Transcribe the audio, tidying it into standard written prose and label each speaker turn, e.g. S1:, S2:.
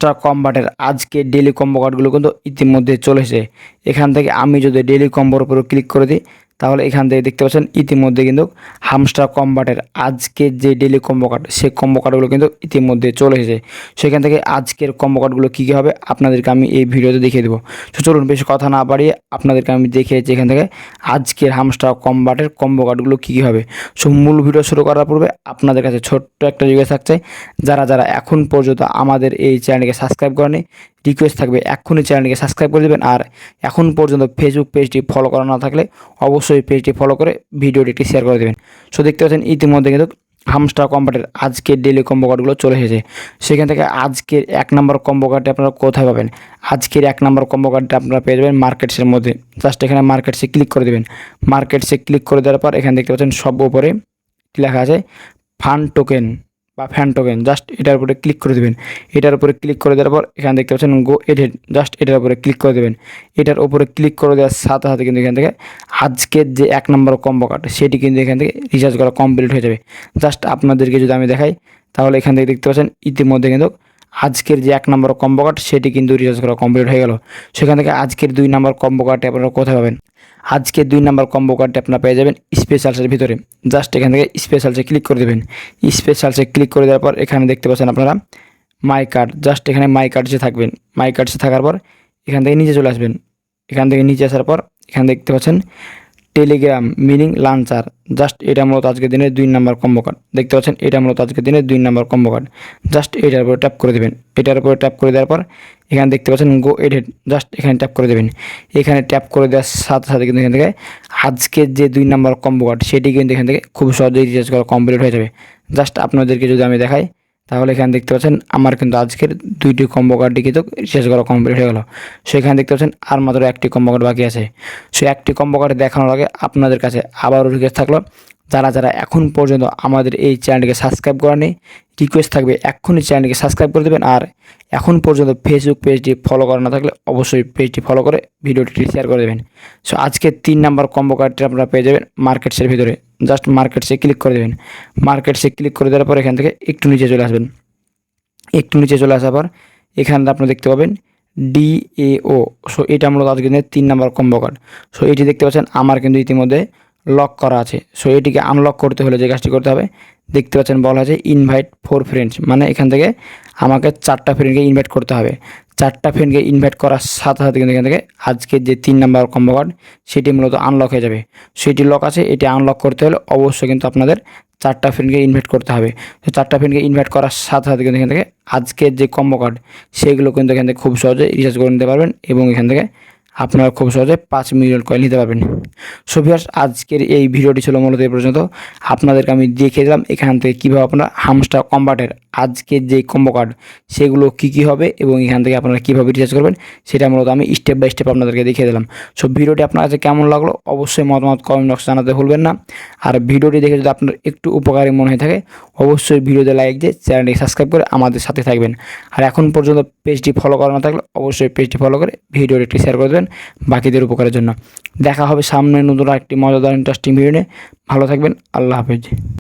S1: Hamster কম্বাটের আজকে daily combo কার্ডগুলো কিন্তু ইতিমধ্যে চলে এসেছে। এখান থেকে আমি যদি ডেলি কম্বোর উপর ক্লিক করে দিই তাহলে এখান থেকে দেখতে পাচ্ছেন ইতিমধ্যে কিন্তু হামস্টার কম্বাটের আজকের যে ডেলি কম্বো কার্ড সেই কম্বো কার্ডগুলো কিন্তু ইতিমধ্যে চলে এসেছে। সেখান থেকে আজকের কম্বো কার্ডগুলো কী কী হবে আপনাদেরকে আমি এই ভিডিওতে দেখিয়ে দেবো। তো চলুন বেশি কথা না বাড়িয়ে আপনাদেরকে আমি দেখিয়েছি এখান থেকে আজকের হামস্টার কম্বাটের কম্বো কার্ডগুলো কী কী হবে। সো মূল ভিডিও শুরু করার পূর্বে আপনাদের কাছে ছোট্ট একটা জিজ্ঞাসা থাকছে, যারা যারা এখন পর্যন্ত আমাদের এই চ্যানেলকে সাবস্ক্রাইব করেনি, রিকোয়েস্ট থাকবে এক্ষুনি চ্যানেলকে সাবস্ক্রাইব করে দেবেন। আর এখন পর্যন্ত ফেসবুক পেজটি ফলো করা না থাকলে অবশ্যই পেজটি ফলো করে ভিডিওটি একটি শেয়ার করে দেবেন। সো দেখতে পাচ্ছেন ইতিমধ্যে কিন্তু হামস্টার কম্বাটের আজকের ডেলি কম্বো কার্ডগুলো চলে এসেছে। সেখান থেকে আজকের 1 নম্বর কম্বো কার্ডটি আপনারা কোথায় পাবেন? আজকের 1 নম্বর কম্বো কার্ডটা আপনারা পেয়ে যাবেন মার্কেটসের মধ্যে। জাস্ট এখানে মার্কেটসে ক্লিক করে দেবেন। মার্কেটসে ক্লিক করে দেওয়ার পর এখানে দেখতে পাচ্ছেন সব উপরে লেখা আছে ফান্ড টোকেন বা ফ্যান টোকেন। জাস্ট এটার উপরে ক্লিক করে দেবেন। এটার উপরে ক্লিক করে দেওয়ার পর এখানে দেখতে পাচ্ছেন গো এডেড, জাস্ট এটার উপরে ক্লিক করে দেবেন। এটার উপরে ক্লিক করে দেওয়ার সাথে সাথে কিন্তু এখান থেকে আজকের যে 1 নম্বর কম্বো কার্ড সেটি কিন্তু এখান থেকে রিচার্জ করা কমপ্লিট হয়ে যাবে। জাস্ট আপনাদেরকে যদি আমি দেখাই তাহলে এখান থেকে দেখতে পাচ্ছেন ইতিমধ্যে কিন্তু আজকের যে 1 নম্বর কম্বো কার্ড সেটি কিন্তু রিচার্জ করা কমপ্লিট হয়ে গেল। সেখান থেকে আজকের 2 নম্বর কম্বো কার্ডটি আপনারা কোথায় পাবেন? আজকে 2 নম্বর কম্বো কার্ডটি আপনারা পেয়ে যাবেন স্পেশালসের ভিতরে। জাস্ট এখান থেকে স্পেশালসে ক্লিক করে দেবেন। স্পেশালসে ক্লিক করে দেওয়ার পর এখানে দেখতে পাচ্ছেন আপনারা মাই কার্ড। জাস্ট এখানে মাই কার্ডসে থাকবেন। মাই কার্ডসে থাকার পর এখান থেকে নিচে চলে আসবেন। এখান থেকে নিচে আসার পর এখানে দেখতে পাচ্ছেন টেলিগ্রাম মিনিং লাঞ্চার। জাস্ট এটা মূলত আজকের দিনের 2 নম্বর কম্বো কার্ড। দেখতে পাচ্ছেন এটা মূলত আজকের দিনের 2 নম্বর কম্বো কার্ড। জাস্ট এটার উপরে ট্যাপ করে দেবেন। এটার উপরে ট্যাপ করে দেওয়ার পর এখানে দেখতে পাচ্ছেন গো এডেড, জাস্ট এখানে ট্যাপ করে দেবেন। এখানে ট্যাপ করে দেওয়ার সাথে সাথে কিন্তু এখান থেকে আজকের যে 2 নম্বর কম্বো কার্ড সেটি কিন্তু এখান থেকে খুব সহজেই রিচার্জ করা কমপ্লিট হয়ে যাবে। জাস্ট আপনাদেরকে যদি আমি দেখাই তাহলে এখানে দেখতে পাচ্ছেন আমার কিন্তু আজকের 2টি কম্বো কার্ডটি কিন্তু রিচার্জ করা কমপ্লিট হয়ে গেল। সেখানে দেখতে পাচ্ছেন আর মাত্র 1টি কম্বো কার্ড বাকি আছে। সে 1টি কম্বো কার্ড দেখানোর আগে আপনাদের কাছে আবারও রিকোয়েস্ট থাকলো, যারা যারা এখন পর্যন্ত আমাদের এই চ্যানেলটিকে সাবস্ক্রাইব করেনি, রিকোয়েস্ট থাকবে এক্ষুনি চ্যানেলটিকে সাবস্ক্রাইব করে দেবেন। আর এখন পর্যন্ত ফেসবুক পেজটি ফলো করা না থাকলে অবশ্যই পেজটি ফলো করে ভিডিওটি শেয়ার করে দেবেন। সো আজকে 3 নম্বর কম্বো কার্ডটি আপনারা পেয়ে যাবেন মার্কেটসের ভিতরে। জাস্ট মার্কেটসে ক্লিক করে দেবেন। মার্কেটসে ক্লিক করে দেওয়ার পর এখান থেকে একটু নিচে চলে আসবেন। একটু নিচে চলে আসার পর এখানে আপনারা দেখতে পাবেন DAO। সো এটা মূলত আজকে 3 নম্বর কম্বো কার্ড। সো এটি দেখতে পাচ্ছেন আমার কিন্তু ইতিমধ্যে লক করা আছে। সো এটিকে আনলক করতে হলে যে কাজটি করতে হবে দেখতে পাচ্ছেন বলা আছে ইনভাইট 4 ফ্রেন্ডস, মানে এখান থেকে আমাকে 4টা ফ্রেন্ডকে ইনভাইট করতে হবে। 4টা ফ্রেন্ডকে ইনভাইট করার সাথে সাথে কিন্তু এখান থেকে আজকের যে 3 নম্বর কম্বো কার্ড সেটি মূলত আনলক হয়ে যাবে। সেটি লক আছে, এটি আনলক করতে হলে অবশ্যই কিন্তু আপনাদের 4টা ফ্রেন্ডকে ইনভাইট করতে হবে। তো 4টা ফ্রেন্ডকে ইনভাইট করার সাথে সাথে কিন্তু এখান থেকে আজকের যে কম্বো কার্ড সেগুলো কিন্তু এখান থেকে খুব সহজে রিচার্জ করে নিতে পারবেন এবং এখান থেকে আপনারা খুব সহজে 5 মিলিয়ন কয়েন নিতে পারবেন। সো ভিউয়ার্স আজকের এই ভিডিওটি ছিল মূলত এই পর্যন্ত। আপনাদেরকে আমি দেখিয়ে দিলাম এখান থেকে কীভাবে আপনারা হামস্টার কম্বাটের আজকের যে কম্বো কার্ড সেগুলো কী হবে এবং এখান থেকে আপনারা কীভাবে রিচার্জ করবেন সেটা মূলত আমি স্টেপ বাই স্টেপ আপনাদেরকে দেখিয়ে দিলাম। সো ভিডিওটি আপনার কাছে কেমন লাগলো অবশ্যই মতামত কমেন্ট বক্সে জানাতে ভুলবেন না। আর ভিডিওটি দেখে যদি আপনার একটু উপকারী মনে হয়ে থাকে অবশ্যই ভিডিওতে লাইক দিয়ে চ্যানেলটি সাবস্ক্রাইব করে আমাদের সাথে থাকবেন। আর এখন পর্যন্ত পেজটি ফলো করা না থাকলে অবশ্যই পেজটি ফলো করে ভিডিওটি একটি শেয়ার করে দেবেন বাকিদের উপকারের জন্য। দেখা হবে সামনে নতুন একটি মজাদার ইন্টারেস্টিং ভিডিও নিয়ে। ভালো থাকবেন। আল্লাহ হাফেজ।